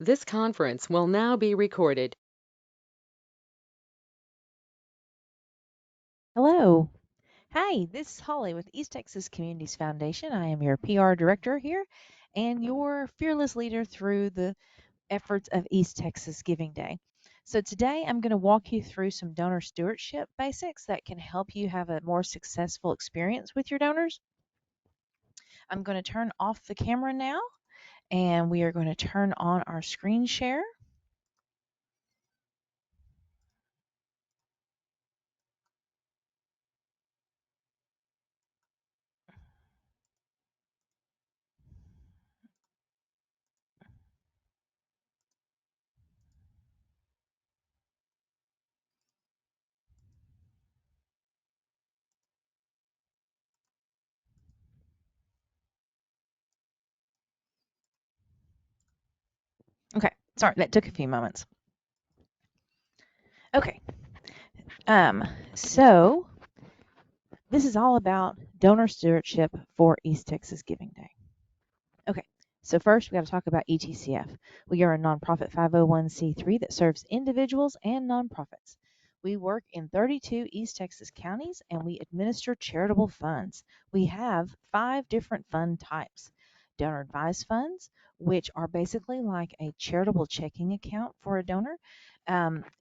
This conference will now be recorded. Hello. Hi, this is Holly with East Texas Communities Foundation. I am your PR director here and your fearless leader through the efforts of East Texas Giving Day. So today I'm going to walk you through some donor stewardship basics that can help you have a more successful experience with your donors. I'm going to turn off the camera now and we are going to turn on our screen share. Okay, sorry, that took a few moments. Okay, so this is all about donor stewardship for East Texas Giving Day. Okay, so first we got to talk about ETCF. We are a nonprofit 501c3 that serves individuals and nonprofits. We work in 32 East Texas counties and we administer charitable funds. We have 5 different fund types. Donor advised funds, which are basically like a charitable checking account for a donor.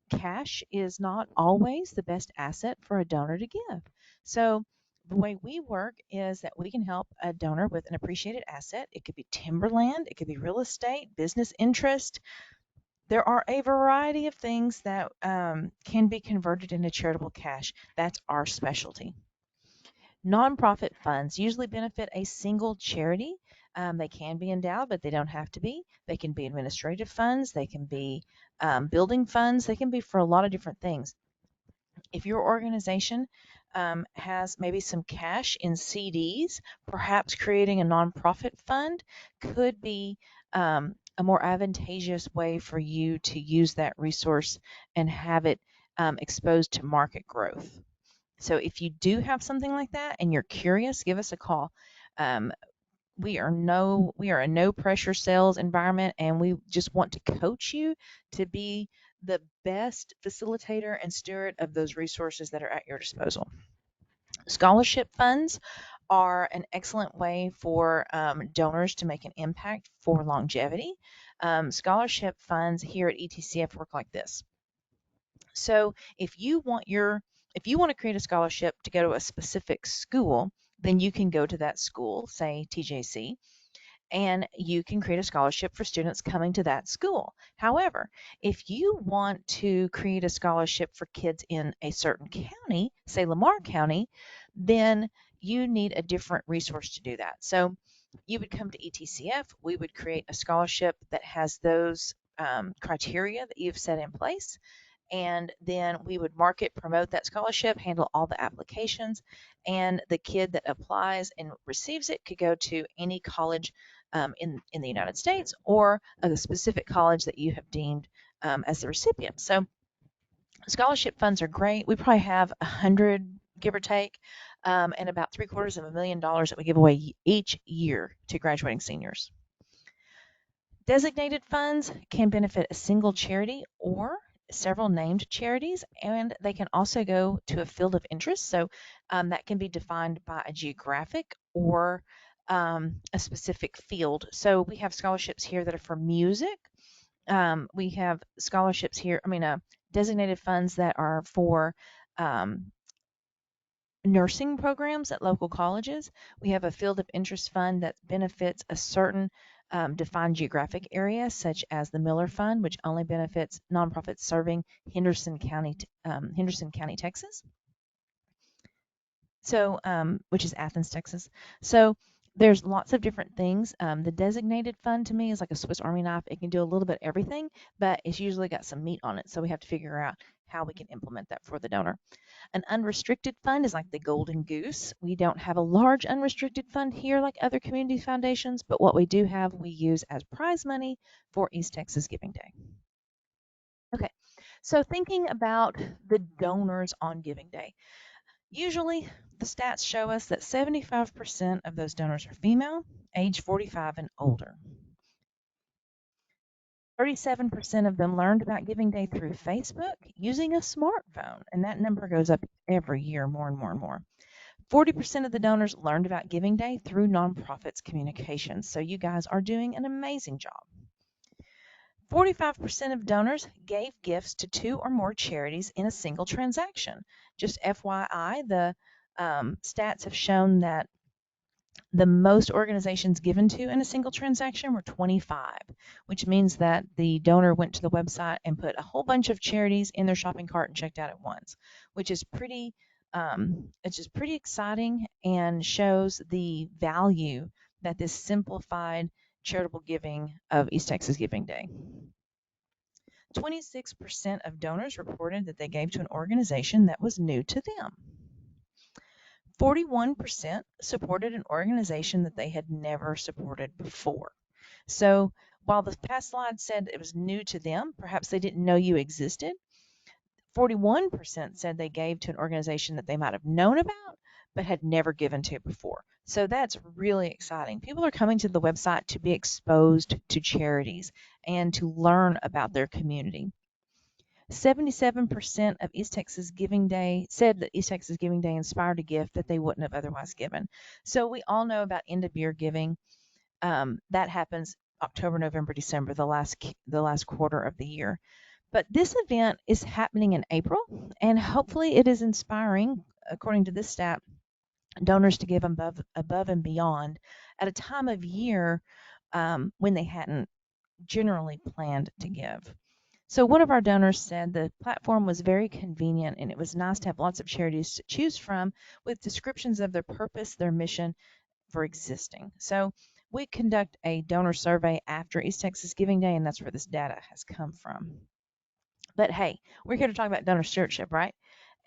Cash is not always the best asset for a donor to give. So the way we work is that we can help a donor with an appreciated asset. It could be timberland, it could be real estate, business interest. There are a variety of things that can be converted into charitable cash. That's our specialty. Nonprofit funds usually benefit a single charity. They can be endowed, but they don't have to be. They can be administrative funds, they can be building funds, they can be for a lot of different things. If your organization has maybe some cash in CDs, perhaps creating a nonprofit fund could be a more advantageous way for you to use that resource and have it exposed to market growth. So if you do have something like that and you're curious, give us a call. Um, we are a no pressure sales environment and we just want to coach you to be the best facilitator and steward of those resources that are at your disposal. Scholarship funds are an excellent way for donors to make an impact for longevity. Scholarship funds here at ETCF work like this. So if you want to create a scholarship to go to a specific school, then you can go to that school, say TJC, and you can create a scholarship for students coming to that school. However, if you want to create a scholarship for kids in a certain county, say Lamar County, then you need a different resource to do that. So you would come to ETCF, we would create a scholarship that has those criteria that you've set in place, and then we would market, promote that scholarship, handle all the applications, and the kid that applies and receives it could go to any college in the United States or a specific college that you have deemed as the recipient. So scholarship funds are great. We probably have 100, give or take, and about $750,000 that we give away each year to graduating seniors. Designated funds can benefit a single charity or several named charities, and they can also go to a field of interest. So that can be defined by a geographic or a specific field. So we have scholarships here that are for music. We have scholarships here, designated funds that are for nursing programs at local colleges. We have a field of interest fund that benefits a certain defined geographic area, such as the Miller Fund, which only benefits nonprofits serving Henderson County, Texas. So, which is Athens, Texas. So there's lots of different things. The designated fund to me is like a Swiss Army knife. It can do a little bit of everything, but it's usually got some meat on it. So we have to figure out how we can implement that for the donor. An unrestricted fund is like the golden goose. We don't have a large unrestricted fund here like other community foundations, but what we do have, we use as prize money for East Texas Giving Day. Okay, so thinking about the donors on Giving Day. Usually, the stats show us that 75% of those donors are female, age 45 and older. 37% of them learned about Giving Day through Facebook using a smartphone, and that number goes up every year more and more and more. 40% of the donors learned about Giving Day through nonprofits communications, so you guys are doing an amazing job. 45% of donors gave gifts to 2 or more charities in a single transaction. Just FYI, the stats have shown that the most organizations given to in a single transaction were 25, which means that the donor went to the website and put a whole bunch of charities in their shopping cart and checked out at once, which is pretty exciting and shows the value that this simplified charitable giving of East Texas Giving Day. 26% of donors reported that they gave to an organization that was new to them. 41% supported an organization that they had never supported before. So while the past slide said it was new to them, perhaps they didn't know you existed, 41% said they gave to an organization that they might have known about but had never given to before. So that's really exciting. People are coming to the website to be exposed to charities and to learn about their community. 77% of East Texas Giving Day said that East Texas Giving Day inspired a gift that they wouldn't have otherwise given. So we all know about end of year giving. That happens October, November, December, the last quarter of the year. But this event is happening in April, and hopefully it is inspiring, according to this stat, donors to give above and beyond at a time of year when they hadn't generally planned to give. So one of our donors said the platform was very convenient and it was nice to have lots of charities to choose from with descriptions of their purpose, their mission for existing. So we conduct a donor survey after East Texas Giving Day, and that's where this data has come from. But hey, we're here to talk about donor stewardship, right?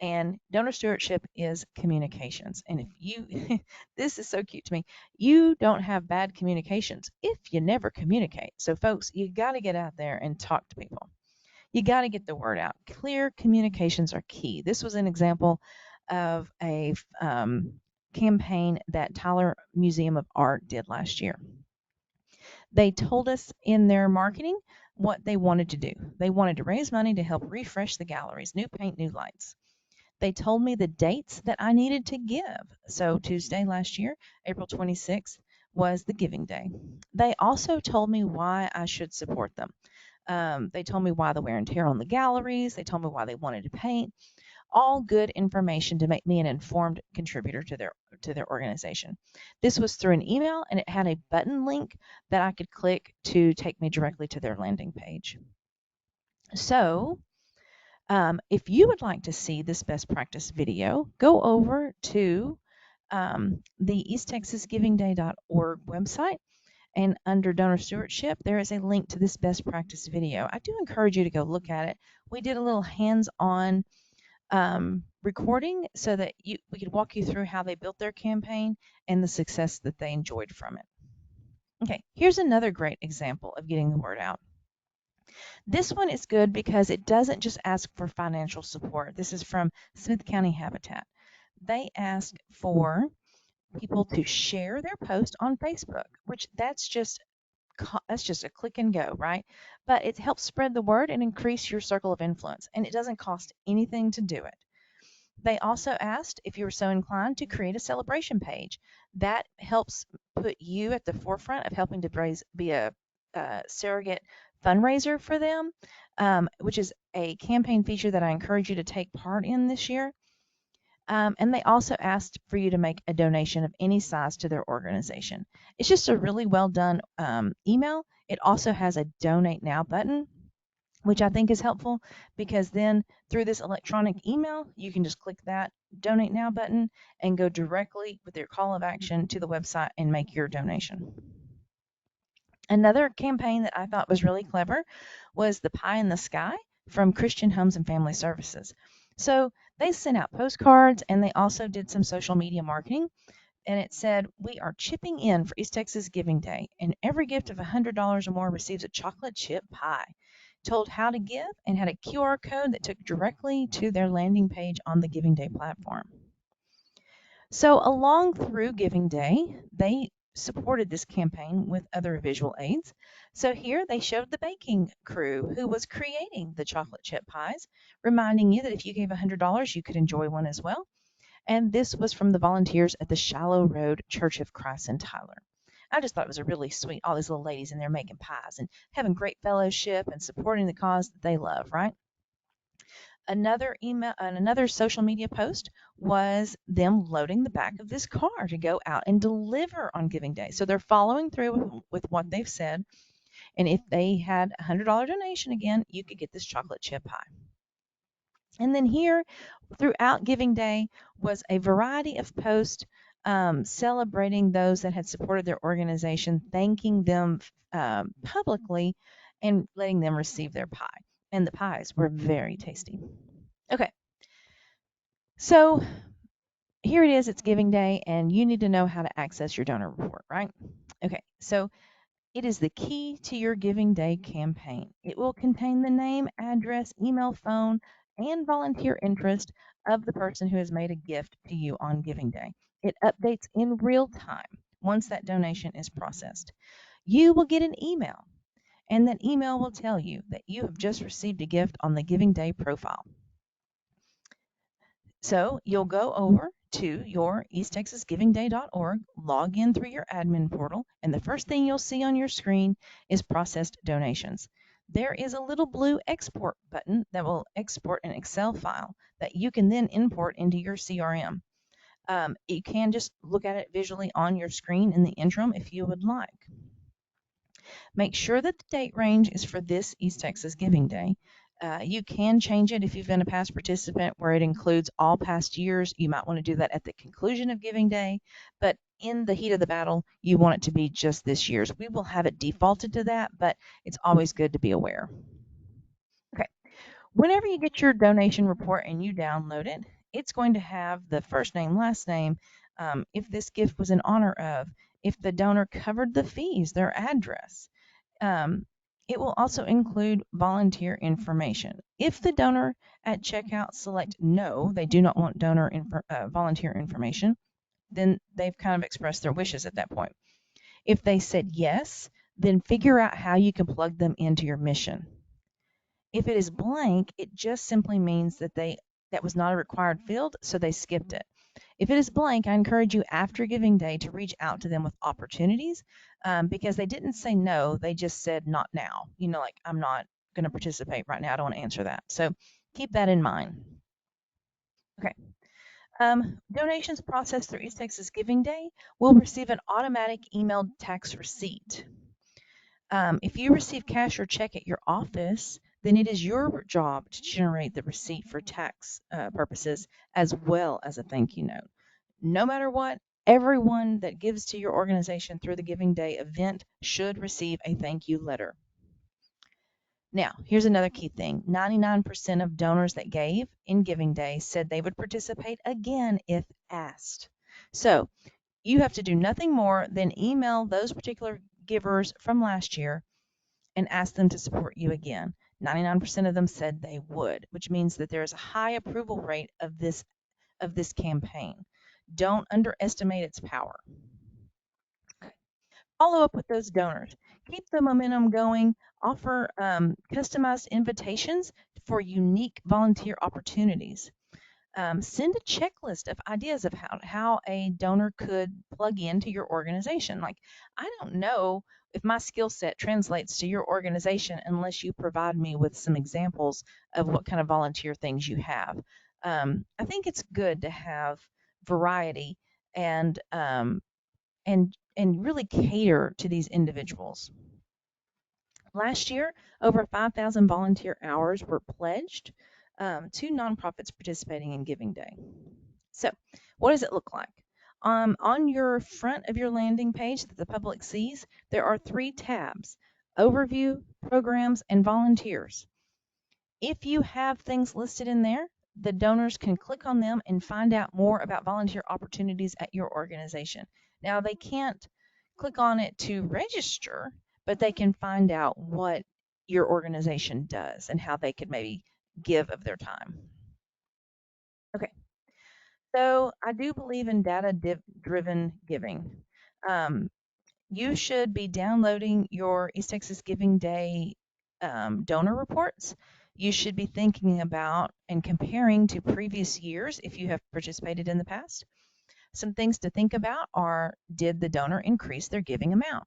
And donor stewardship is communications. And if you, this is so cute to me, you don't have bad communications if you never communicate. So folks, you got to get out there and talk to people. You got to get the word out. Clear communications are key. This was an example of a campaign that Tyler Museum of Art did last year. They told us in their marketing what they wanted to do. They wanted to raise money to help refresh the galleries, new paint, new lights. They told me the dates that I needed to give. So Tuesday last year, April 26th, was the Giving Day. They also told me why I should support them. They told me why the wear and tear on the galleries. They told me why they wanted to paint. All good information to make me an informed contributor to their organization. This was through an email, and it had a button link that I could click to take me directly to their landing page. So if you would like to see this best practice video, go over to the easttexasgivingday.org website, and under donor stewardship, there is a link to this best practice video. I do encourage you to go look at it. We did a little hands-on recording so that we could walk you through how they built their campaign and the success that they enjoyed from it. Okay, here's another great example of getting the word out. This one is good because it doesn't just ask for financial support. This is from Smith County Habitat. They ask for people to share their post on Facebook, which that's just a click and go, right? But it helps spread the word and increase your circle of influence, and it doesn't cost anything to do it. They also asked if you were so inclined to create a celebration page. That helps put you at the forefront of helping to be a surrogate fundraiser for them, which is a campaign feature that I encourage you to take part in this year. And they also asked for you to make a donation of any size to their organization. It's just a really well done email. It also has a donate now button, which I think is helpful because then through this electronic email, you can just click that donate now button and go directly with your call of action to the website and make your donation. Another campaign that I thought was really clever was the Pie in the Sky from Christian Homes and Family Services. So they sent out postcards and they also did some social media marketing. And it said, we are chipping in for East Texas Giving Day, and every gift of $100 or more receives a chocolate chip pie. Told how to give and had a QR code that took directly to their landing page on the Giving Day platform. So along through Giving Day, they supported this campaign with other visual aids. So here they showed the baking crew who was creating the chocolate chip pies, reminding you that if you gave $100, you could enjoy one as well. And this was from the volunteers at the Shallow Road Church of Christ in Tyler. I just thought it was a really sweet, all these little ladies in there making pies and having great fellowship and supporting the cause that they love, right? Another email and another social media post was them loading the back of this car to go out and deliver on Giving Day. So they're following through with what they've said. And if they had a $100 donation again, you could get this chocolate chip pie. And then here, throughout Giving Day, was a variety of posts celebrating those that had supported their organization, thanking them publicly, and letting them receive their pie. And the pies were very tasty. Okay, so here it is. It's Giving Day, and you need to know how to access your donor report, right? Okay, so it is the key to your Giving Day campaign. It will contain the name, address, email, phone, and volunteer interest of the person who has made a gift to you on Giving Day. It updates in real time once that donation is processed. You will get an email, and that email will tell you that you have just received a gift on the Giving Day profile. So you'll go over to your easttexasgivingday.org, log in through your admin portal, and the first thing you'll see on your screen is processed donations. There is a little blue export button that will export an Excel file that you can then import into your CRM. You can just look at it visually on your screen in the interim if you would like. Make sure that the date range is for this East Texas Giving Day. You can change it if you've been a past participant where it includes all past years. You might want to do that at the conclusion of Giving Day, but in the heat of the battle, you want it to be just this year's. We will have it defaulted to that, but it's always good to be aware. Okay, whenever you get your donation report and you download it, it's going to have the first name, last name, if this gift was in honor of, if the donor covered the fees, their address. It will also include volunteer information. If the donor at checkout select no, they do not want volunteer information, then they've kind of expressed their wishes at that point. If they said yes, then figure out how you can plug them into your mission. If it is blank, it just simply means that that was not a required field, so they skipped it. If it is blank, I encourage you after Giving Day to reach out to them with opportunities because they didn't say no, they just said not now. Like I'm not going to participate right now. I don't want to answer that. So keep that in mind. Okay. Donations processed through East Texas Giving Day will receive an automatic emailed tax receipt. If you receive cash or check at your office, then it is your job to generate the receipt for tax purposes as well as a thank you note. No matter what, everyone that gives to your organization through the Giving Day event should receive a thank you letter. Now, here's another key thing. 99% of donors that gave in Giving Day said they would participate again if asked. So you have to do nothing more than email those particular givers from last year and ask them to support you again. 99% of them said they would, which means that there is a high approval rate of this campaign. Don't underestimate its power. Follow up with those donors. Keep the momentum going. Offer customized invitations for unique volunteer opportunities. Send a checklist of ideas of how a donor could plug into your organization. Like, I don't know if my skill set translates to your organization unless you provide me with some examples of what kind of volunteer things you have. I think it's good to have variety and really cater to these individuals. Last year, over 5,000 volunteer hours were pledged to nonprofits participating in Giving Day. So, what does it look like? On your front of your landing page that the public sees, there are 3 tabs: Overview, Programs, and Volunteers. If you have things listed in there, the donors can click on them and find out more about volunteer opportunities at your organization. Now, they can't click on it to register, but they can find out what your organization does and how they could maybe give of their time. Okay, so I do believe in data-driven giving. you should be downloading your East Texas Giving Day donor reports. You should be thinking about and comparing to previous years if you have participated in the past. Some things to think about are, did the donor increase their giving amount?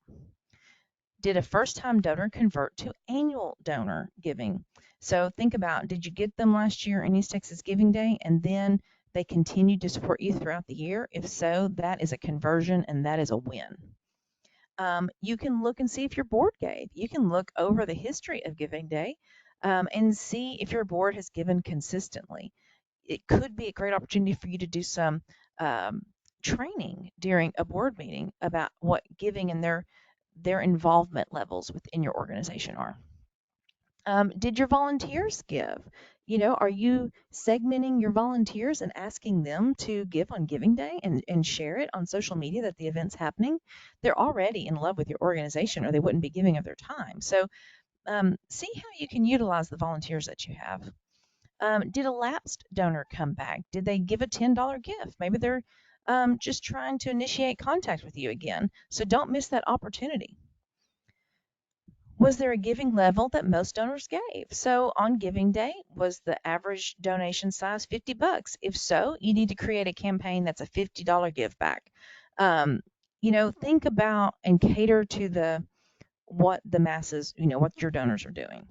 Did a first-time donor convert to annual donor giving? So think about, did you get them last year in East Texas Giving Day and then they continued to support you throughout the year? If so, that is a conversion and that is a win. You can look and see if your board gave. You can look over the history of Giving Day and see if your board has given consistently. It could be a great opportunity for you to do some um, training during a board meeting about what giving and their involvement levels within your organization are. Did your volunteers give? Are you segmenting your volunteers and asking them to give on Giving Day and share it on social media that the event's happening? They're already in love with your organization or they wouldn't be giving of their time. So see how you can utilize the volunteers that you have. Did a lapsed donor come back? Did they give a $10 gift? Maybe they're just trying to initiate contact with you again. So don't miss that opportunity. Was there a giving level that most donors gave? So on Giving Day, was the average donation size $50? If so, you need to create a campaign that's a $50 give back. Think about and cater to what the masses, what your donors are doing.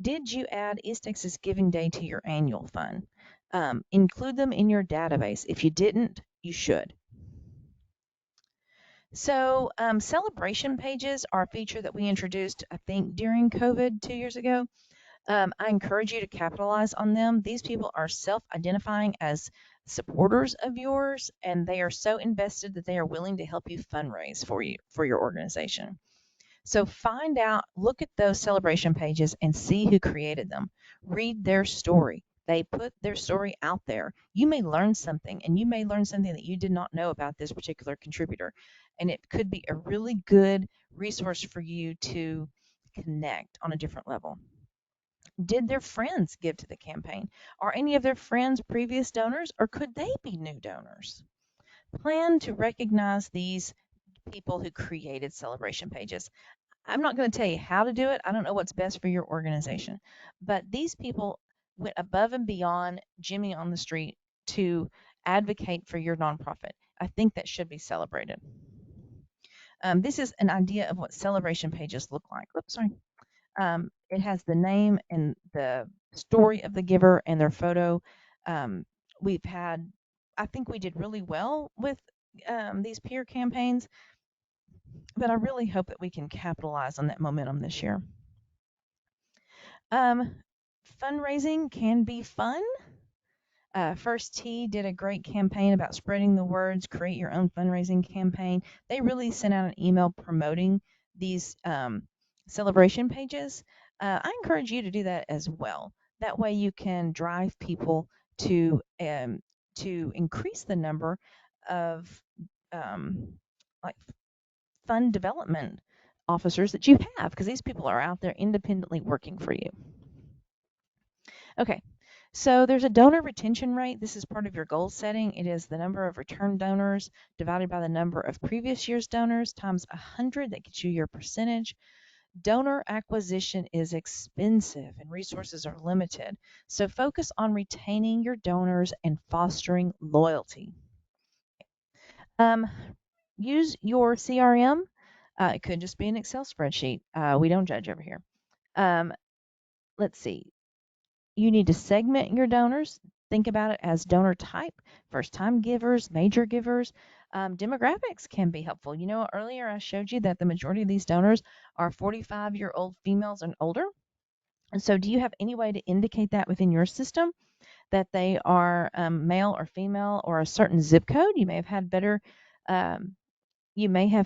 Did you add East Texas Giving Day to your annual fund? Include them in your database. If you didn't, you should. So celebration pages are a feature that we introduced, I think, during COVID 2 years ago. I encourage you to capitalize on them. These people are self-identifying as supporters of yours, and they are so invested that they are willing to help you fundraise for your organization. So find out, look at those celebration pages and see who created them. Read their story. They put their story out there. You may learn something, and you may learn something that you did not know about this particular contributor. And it could be a really good resource for you to connect on a different level. Did their friends give to the campaign? Are any of their friends previous donors, or could they be new donors? Plan to recognize these people who created celebration pages. I'm not going to tell you how to do it. I don't know what's best for your organization. But these people went above and beyond Jimmy on the street to advocate for your nonprofit. I think that should be celebrated. This is an idea of what celebration pages look like. Oops, sorry. It has the name and the story of the giver and their photo. I think we did really well with these peer campaigns, but I really hope that we can capitalize on that momentum this year. Fundraising can be fun. First Tee did a great campaign about spreading the words, create your own fundraising campaign. They really sent out an email promoting these celebration pages. I encourage you to do that as well. That way you can drive people to increase the number of like fund development officers that you have, because these people are out there independently working for you. Okay, so there's a donor retention rate. This is part of your goal setting. It is the number of return donors divided by the number of previous year's donors times 100. That gets you your percentage. Donor acquisition is expensive and resources are limited. So focus on retaining your donors and fostering loyalty. Use your CRM. It could just be an Excel spreadsheet. We don't judge over here. Let's see. You need to segment your donors. Think about it as donor type, first-time givers, major givers. Demographics can be helpful. Earlier I showed you that the majority of these donors are 45-year-old females and older. And so do you have any way to indicate that within your system, that they are male or female or a certain zip code? You may have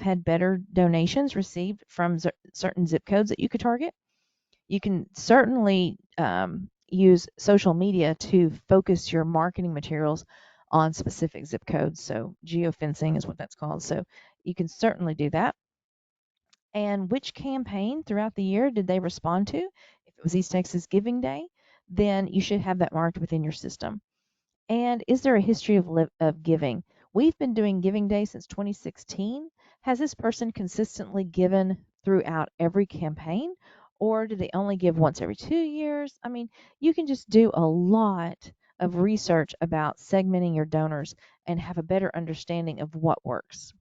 had better donations received from certain zip codes that you could target. You can certainly use social media to focus your marketing materials on specific zip codes. So geofencing is what that's called. So you can certainly do that. And which campaign throughout the year did they respond to? If it was East Texas Giving Day, then you should have that marked within your system. And is there a history of giving? We've been doing Giving Day since 2016. Has this person consistently given throughout every campaign, or do they only give once every 2 years? I mean, you can just do a lot of research about segmenting your donors and have a better understanding of what works.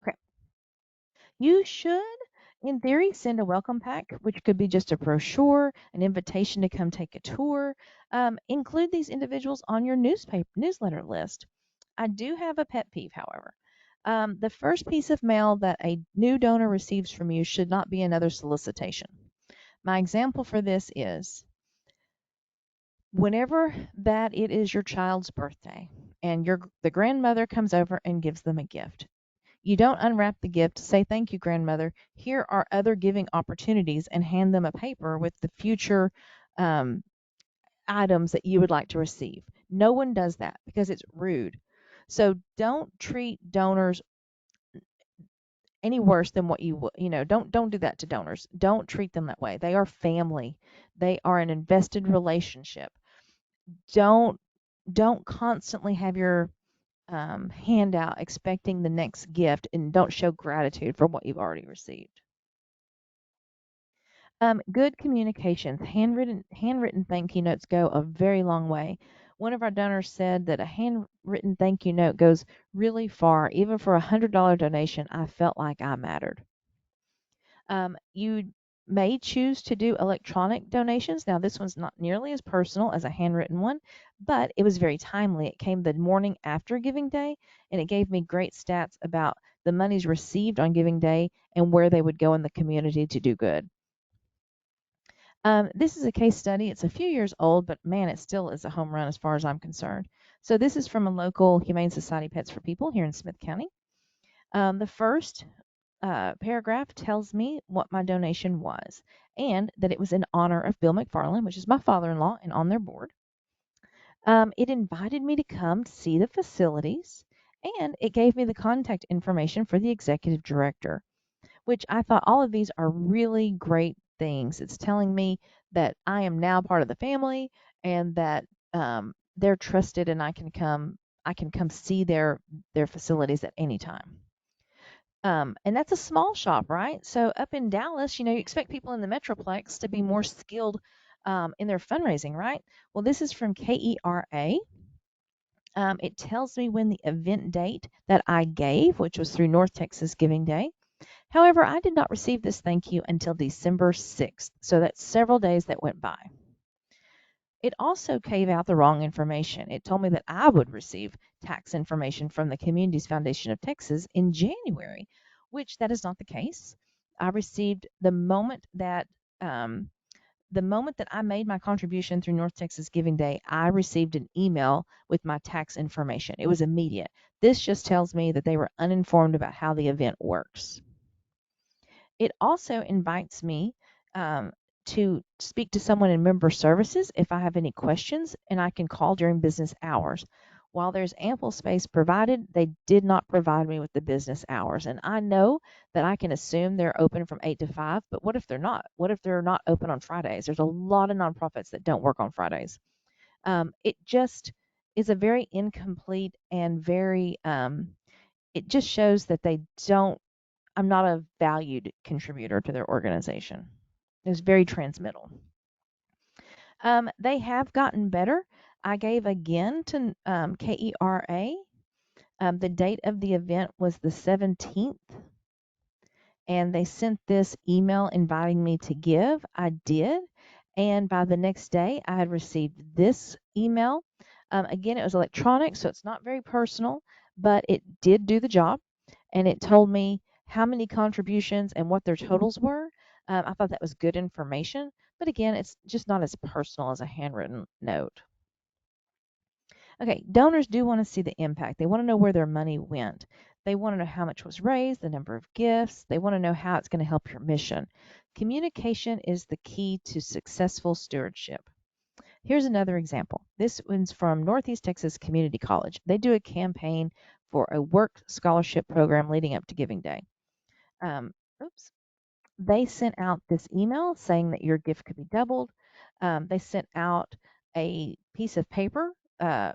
Okay. You should, in theory, send a welcome pack, which could be just a brochure, an invitation to come take a tour. Include these individuals on your newsletter list. I do have a pet peeve, however. The first piece of mail that a new donor receives from you should not be another solicitation. My example for this is whenever that it is your child's birthday and the grandmother comes over and gives them a gift. You don't unwrap the gift, say thank you, grandmother. Here are other giving opportunities, and hand them a paper with the future items that you would like to receive. No one does that because it's rude. So don't treat donors any worse than what you don't do that to donors. Don't treat them that way. They are family. They are an invested relationship. Don't constantly have your handout expecting the next gift, and don't show gratitude for what you've already received. Good communications. Handwritten thank you notes go a very long way. One of our donors said that a handwritten thank you note goes really far. Even for a $100 donation, I felt like I mattered. You may choose to do electronic donations. Now, this one's not nearly as personal as a handwritten one, but it was very timely. It came the morning after Giving Day, and it gave me great stats about the monies received on Giving Day and where they would go in the community to do good. This is a case study. It's a few years old, but man, it still is a home run as far as I'm concerned. So this is from a local Humane Society Pets for People here in Smith County. The first paragraph tells me what my donation was, and that it was in honor of Bill McFarland, which is my father-in-law, and on their board. It invited me to come to see the facilities, and it gave me the contact information for the executive director, which I thought all of these are really great things. It's telling me that I am now part of the family, and that they're trusted, and I can come see their facilities at any time. And that's a small shop, right? So up in Dallas, you expect people in the Metroplex to be more skilled in their fundraising, right? Well, this is from KERA. It tells me when the event date that I gave, which was through North Texas Giving Day. However, I did not receive this thank you until December 6th, so that's several days that went by. It also gave out the wrong information. It told me that I would receive tax information from the Communities Foundation of Texas in January, which that is not the case. I received the moment that I made my contribution through North Texas Giving Day, I received an email with my tax information. It was immediate. This just tells me that they were uninformed about how the event works. It also invites me to speak to someone in member services if I have any questions, and I can call during business hours. While there's ample space provided, they did not provide me with the business hours. And I know that I can assume they're open from 8 to 5, but what if they're not? What if they're not open on Fridays? There's a lot of nonprofits that don't work on Fridays. It just is a very incomplete and very, it just shows that I'm not a valued contributor to their organization. It was very transmittal. They have gotten better. I gave again to KERA. The date of the event was the 17th, and they sent this email inviting me to give. I did, and by the next day, I had received this email. Again, it was electronic, so it's not very personal, but it did do the job, and it told me how many contributions and what their totals were. I thought that was good information, but again, it's just not as personal as a handwritten note. Okay, donors do want to see the impact. They want to know where their money went. They want to know how much was raised, the number of gifts. They want to know how it's going to help your mission. Communication is the key to successful stewardship. Here's another example. This one's from Northeast Texas Community College. They do a campaign for a work scholarship program leading up to Giving Day. They sent out this email saying that your gift could be doubled. They sent out a piece of paper, a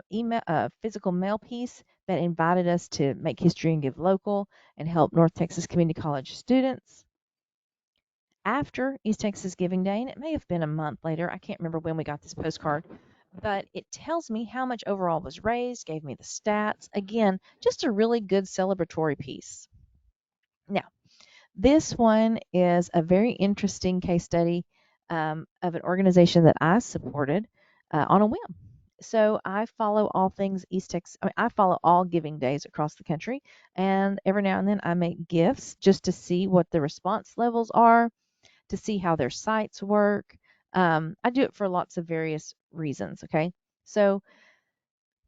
physical mail piece that invited us to make history and give local and help North Texas Community College students. After East Texas Giving Day, and it may have been a month later, I can't remember when we got this postcard, but it tells me how much overall was raised, gave me the stats. Again, just a really good celebratory piece. Now, this one is a very interesting case study of an organization that I supported on a whim. So I follow all things East Texas. I follow all giving days across the country, and every now and then I make gifts just to see what the response levels are, to see how their sites work. I do it for lots of various reasons. Okay, so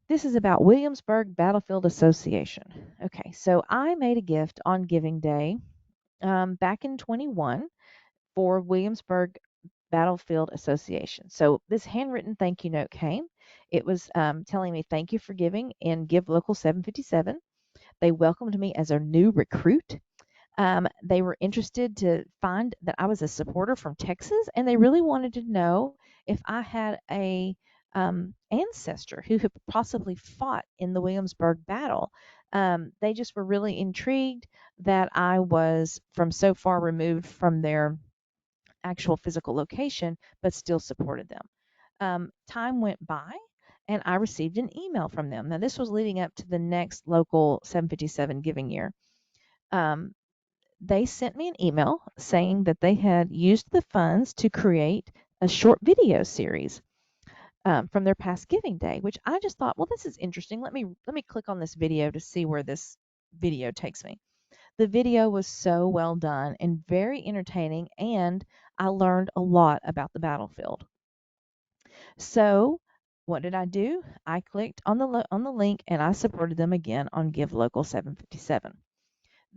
this is about Williamsburg Battlefield Association. Okay, so I made a gift on Giving Day back in 21 for Williamsburg Battlefield Association. So this handwritten thank you note came. It was telling me thank you for giving in Give Local 757. They welcomed me as a new recruit. They were interested to find that I was a supporter from Texas, and they really wanted to know if I had a ancestor who had possibly fought in the Williamsburg battle. They just were really intrigued that I was from so far removed from their actual physical location, but still supported them. Time went by, and I received an email from them. Now, this was leading up to the next local 757 giving year. They sent me an email saying that they had used the funds to create a short video series from their past giving day, which I just thought, well, this is interesting. Let me click on this video to see where this video takes me. The video was so well done and very entertaining, and I learned a lot about the battlefield. So what did I do? I clicked on the link and I supported them again on Give Local 757.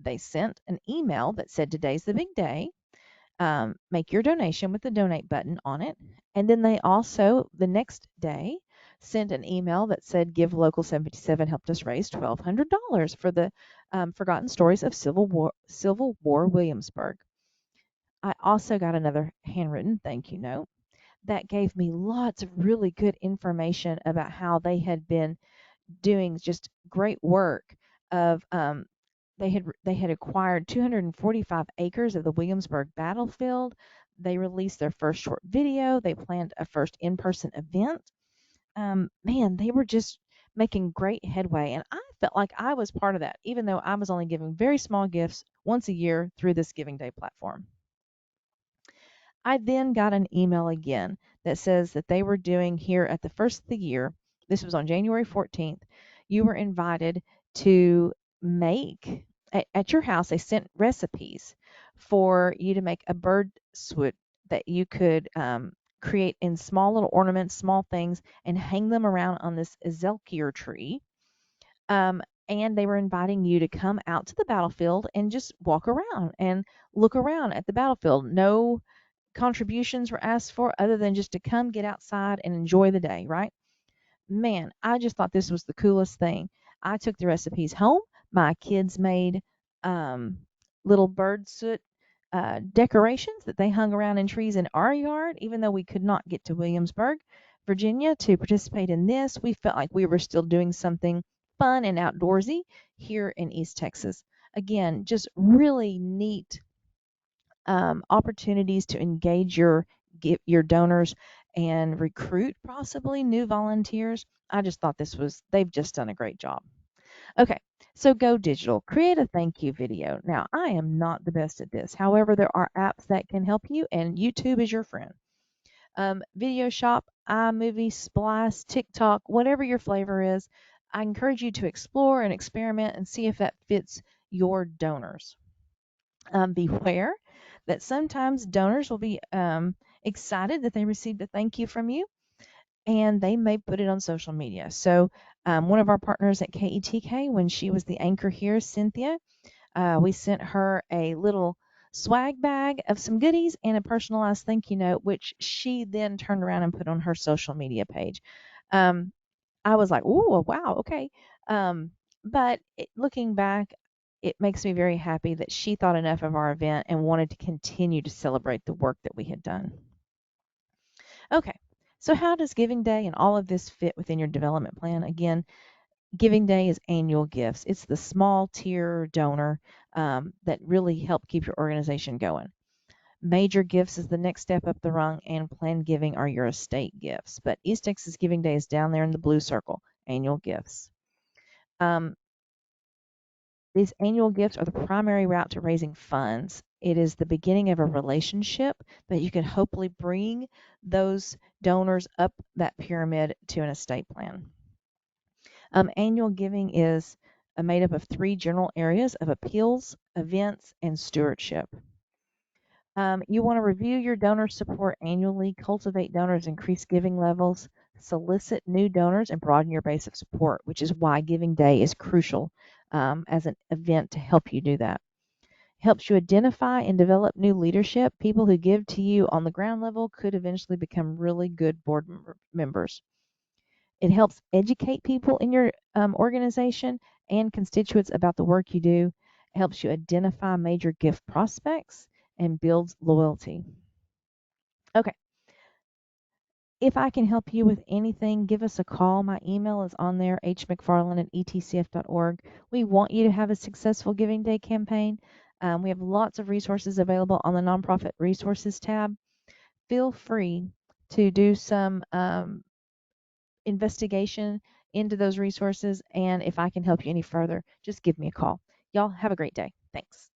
They sent an email that said today's the big day. Make your donation with the donate button on it. And then they also, the next day, sent an email that said Give Local 757 helped us raise $1,200 for the Forgotten Stories of Civil War Williamsburg. I also got another handwritten thank you note that gave me lots of really good information about how they had been doing just great work of they had acquired 245 acres of the Williamsburg battlefield. They released their first short video. They planned a first in-person event. Man, they were just making great headway, and I felt like I was part of that, even though I was only giving very small gifts once a year through this Giving Day platform. I then got an email again that says that they were doing here at the first of the year, this was on January 14th, you were invited to make, at your house, they sent recipes for you to make a bird suit that you could create in small little ornaments, small things, and hang them around on this Ezelkier tree. And they were inviting you to come out to the battlefield and just walk around and look around at the battlefield. No contributions were asked for other than just to come get outside and enjoy the day, right? Man, I just thought this was the coolest thing. I took the recipes home. My kids made little bird soot decorations that they hung around in trees in our yard. Even though we could not get to Williamsburg, Virginia, to participate in this, we felt like we were still doing something fun and outdoorsy here in East Texas. Again, just really neat opportunities to engage your donors and recruit possibly new volunteers. I just thought they've just done a great job. Okay, so go digital. Create a thank you video. Now, I am not the best at this. However, there are apps that can help you, and YouTube is your friend. Video Shop, iMovie, Splice, TikTok, whatever your flavor is, I encourage you to explore and experiment and see if that fits your donors. Beware that sometimes donors will be excited that they received a thank you from you, and they may put it on social media. So one of our partners at KETK, when she was the anchor here, Cynthia, we sent her a little swag bag of some goodies and a personalized thank you note, which she then turned around and put on her social media page. I was like, oh, wow, okay. But looking back, it makes me very happy that she thought enough of our event and wanted to continue to celebrate the work that we had done. Okay, so how does Giving Day and all of this fit within your development plan? Again, Giving Day is annual gifts. It's the small tier donor that really help keep your organization going. Major gifts is the next step up the rung, and planned giving are your estate gifts. But East Texas Giving Day is down there in the blue circle, annual gifts. These annual gifts are the primary route to raising funds. It is the beginning of a relationship that you can hopefully bring those donors up that pyramid to an estate plan. Annual giving is made up of 3 general areas of appeals, events, and stewardship. You want to review your donor support annually, cultivate donors, increase giving levels, solicit new donors, and broaden your base of support, which is why Giving Day is crucial as an event to help you do that. Helps you identify and develop new leadership. People who give to you on the ground level could eventually become really good board members. It helps educate people in your organization and constituents about the work you do. It helps you identify major gift prospects and builds loyalty. Okay. If I can help you with anything, give us a call. My email is on there, hmcfarland@etcf.org. We want you to have a successful Giving Day campaign. We have lots of resources available on the Nonprofit Resources tab. Feel free to do some investigation into those resources, and if I can help you any further, just give me a call. Y'all have a great day. Thanks.